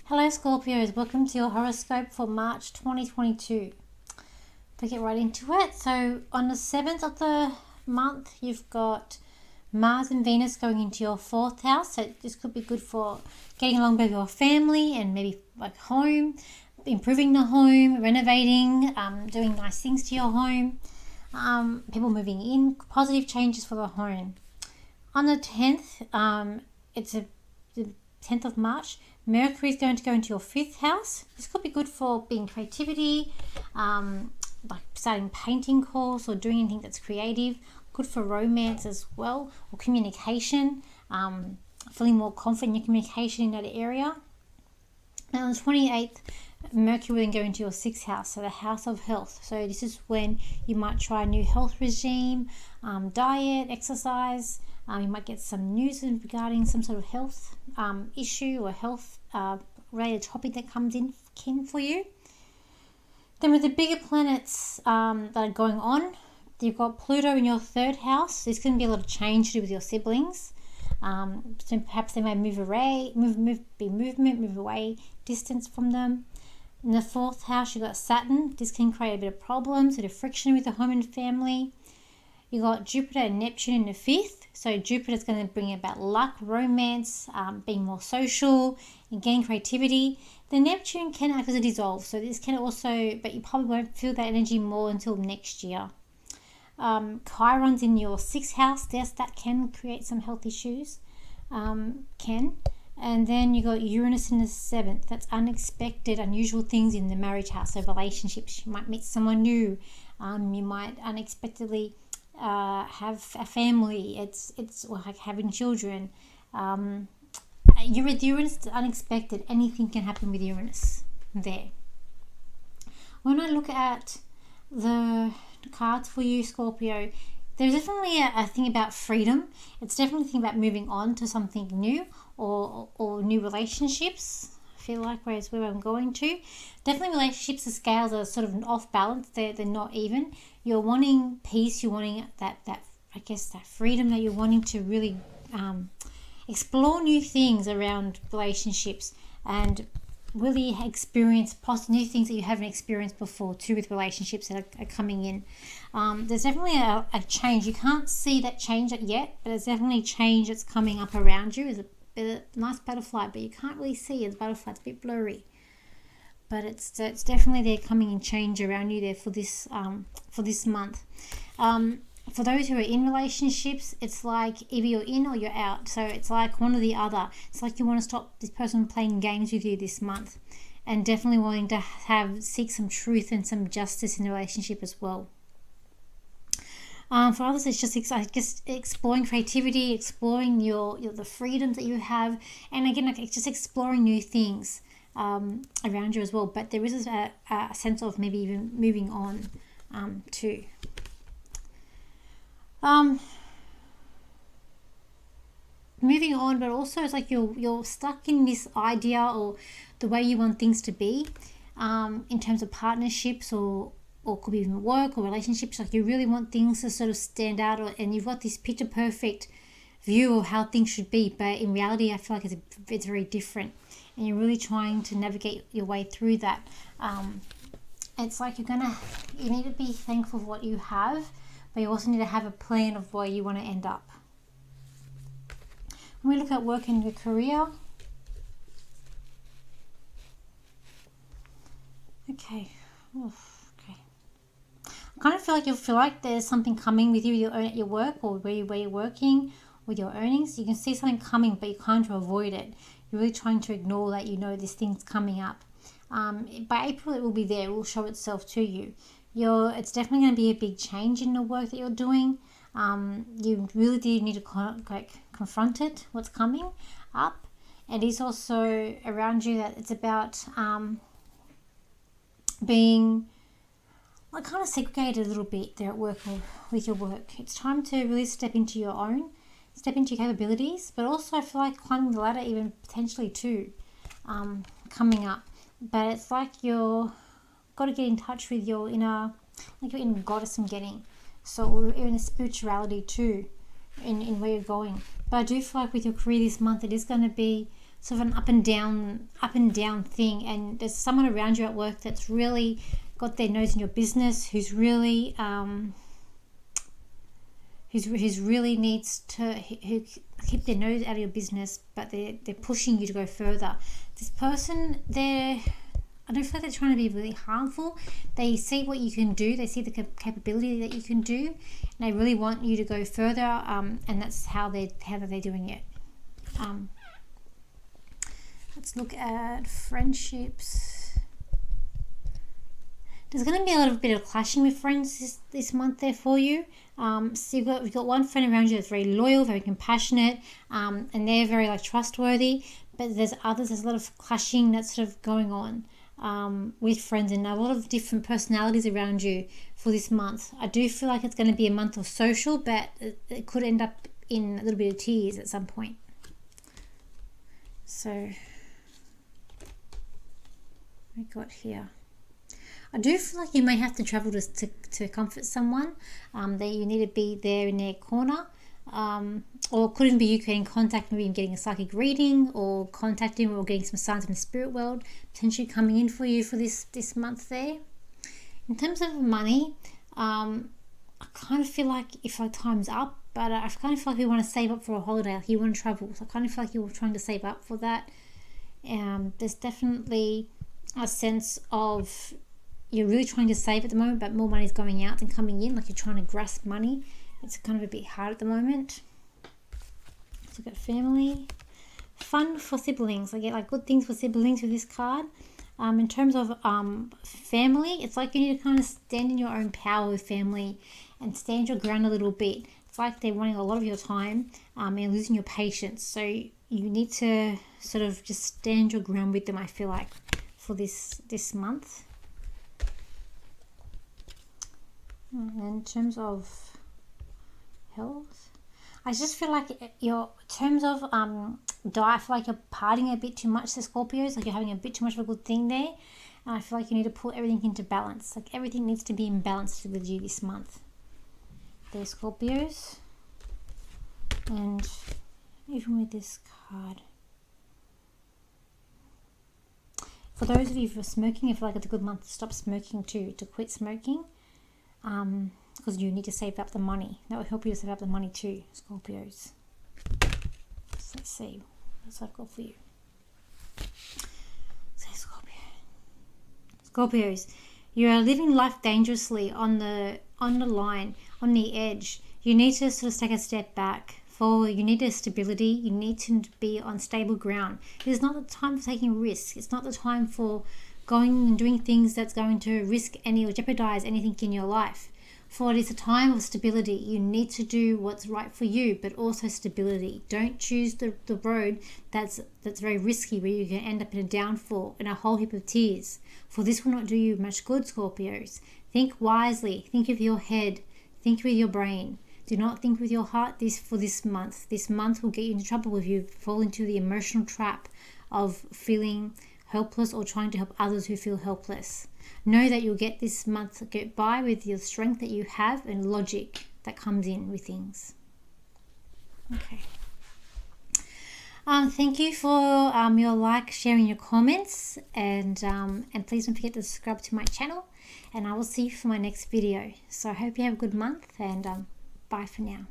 Hello Scorpios, welcome to your horoscope for March 2022. To get right into it, so on the 7th of the month, you've got Mars and Venus going into your 4th house. So this could be good for getting along with your family and maybe like home, improving the home, renovating, doing nice things to your home, people moving in, positive changes for the home. On the 10th, it's the 10th of March, Mercury is going to go into your 5th house. This could be good for being creativity, like starting painting course or doing anything that's creative. Good for romance as well, or communication, feeling more confident in your communication in that area. And on the 28th, Mercury will then go into your 6th house, so the house of health. So this is when you might try a new health regime, diet, exercise. You might get some news regarding some sort of health issue or health related topic that comes in for you. Then with the bigger planets that are going on, you've got Pluto in your 3rd house. There's going to be a lot of change to do with your siblings. So perhaps they may move away, move away, distance from them. In the 4th house, you've got Saturn. This can create a bit of problems, a bit of friction with the home and family. You've got Jupiter and Neptune in the 5th. So Jupiter is going to bring about luck, romance, being more social, and getting creativity. The Neptune can act as a dissolve. So this can also, but you probably won't feel that energy more until next year. Chiron's in your 6th house. Yes, that can create some health issues. And then you got Uranus in the 7th. That's unexpected, unusual things in the marriage house. So relationships. You might meet someone new. You might unexpectedly have a family. It's like having children. Uranus is unexpected. Anything can happen with Uranus there. When I look at the cards for you, Scorpio, there's definitely a thing about freedom. It's definitely a thing about moving on to something new or new relationships. I feel like whereas where I'm going to. Definitely relationships, the scales are sort of off balance. They're not even. You're wanting peace. You're wanting that I guess that freedom, that you're wanting to really explore new things around relationships and really experience new things that you haven't experienced before too with relationships that are coming in. There's definitely a change. You can't see that change yet, but there's definitely change that's coming up around you. There's a nice butterfly, but you can't really see it. The butterfly, it's a bit blurry. But it's definitely there coming in change around you there for this month. For those who are in relationships, it's like either you're in or you're out. So it's like one or the other. It's like you want to stop this person playing games with you this month, and definitely wanting to seek some truth and some justice in the relationship as well. For others, it's just exploring creativity, exploring the freedoms that you have, and again, like it's just exploring new things around you as well. But there is a sense of maybe even moving on too. Moving on, but also it's like you're stuck in this idea or the way you want things to be in terms of partnerships or could be even work or relationships. Like you really want things to sort of stand out, and you've got this picture perfect view of how things should be, but in reality I feel like it's very different, and you're really trying to navigate your way through that. It's like you need to be thankful for what you have, but you also need to have a plan of where you want to end up. When we look at work and your career, okay. I kind of feel like there's something coming with you at your work or where you're working with your earnings. You can see something coming, but you're trying to avoid it. You're really trying to ignore that. This thing's coming up. By April, it will be there. It will show itself to you. It's definitely going to be a big change in the work that you're doing. You really do need to confront it, what's coming up. It is also around you that it's about being kind of segregated a little bit there at work or with your work. It's time to really step into your capabilities, but also I feel like climbing the ladder even potentially too coming up. But it's like you're got to get in touch with your inner goddess and getting. So in a spirituality too, in where you're going. But I do feel like with your career this month, it is going to be sort of an up and down thing, and there's someone around you at work that's really got their nose in your business, who's really who's really needs to who keep their nose out of your business, but they're pushing you to go further. This person, I don't feel like they're trying to be really harmful. They see what you can do. They see the capability that you can do, and they really want you to go further. And that's how they're doing it. Let's look at friendships. There's going to be a little bit of clashing with friends this month there for you. So you've got one friend around you that's very loyal, very compassionate, and they're very trustworthy. But there's others. There's a lot of clashing that's sort of going on with friends, and a lot of different personalities around you for this month. I do feel like it's going to be a month of social, but it could end up in a little bit of tears at some point. So I got here. I do feel like you may have to travel to comfort someone, that you need to be there in their corner, or could even be you getting contact, maybe getting a psychic reading, or contacting or getting some signs from the spirit world potentially coming in for you for this month there. In terms of money, I kind of feel like if time's up, but I kind of feel like you want to save up for a holiday, like you want to travel. So I kind of feel like you're trying to save up for that. There's definitely a sense of you're really trying to save at the moment, but more money is going out than coming in, like you're trying to grasp money. It's kind of a bit hard at the moment. Let's look at family. Fun for siblings. I get good things for siblings with this card. In terms of family, it's like you need to kind of stand in your own power with family and stand your ground a little bit. It's like they're wanting a lot of your time and losing your patience. So you need to sort of just stand your ground with them, I feel like, for this month. And in terms of health, I just feel like in terms of diet, I feel like you're partying a bit too much, the Scorpios, like you're having a bit too much of a good thing there, and I feel like you need to put everything into balance. Like everything needs to be in balance with you this month. There's Scorpios, and even with this card, for those of you who are smoking, I feel like it's a good month to stop smoking too, to quit smoking. Because you need to save up the money. That will help you to save up the money too, Scorpios. So let's see what I've got for you. So Scorpios, you are living life dangerously on the line, on the edge. You need to sort of take a step back. You need a stability. You need to be on stable ground. It is not the time for taking risks. It's not the time for going and doing things that's going to risk any or jeopardize anything in your life. For it is a time of stability. You need to do what's right for you, but also stability. Don't choose the road that's very risky, where you can end up in a downfall and a whole heap of tears. For this will not do you much good, Scorpios. Think wisely. Think with your head. Think with your brain. Do not think with your heart for this month. This month will get you into trouble if you fall into the emotional trap of feeling helpless or trying to help others who feel helpless. Know that you'll get this month get by with your strength that you have and logic that comes in with things. Okay. Thank you for your sharing your comments, and please don't forget to subscribe to my channel, and I will see you for my next video. So I hope you have a good month, and bye for now.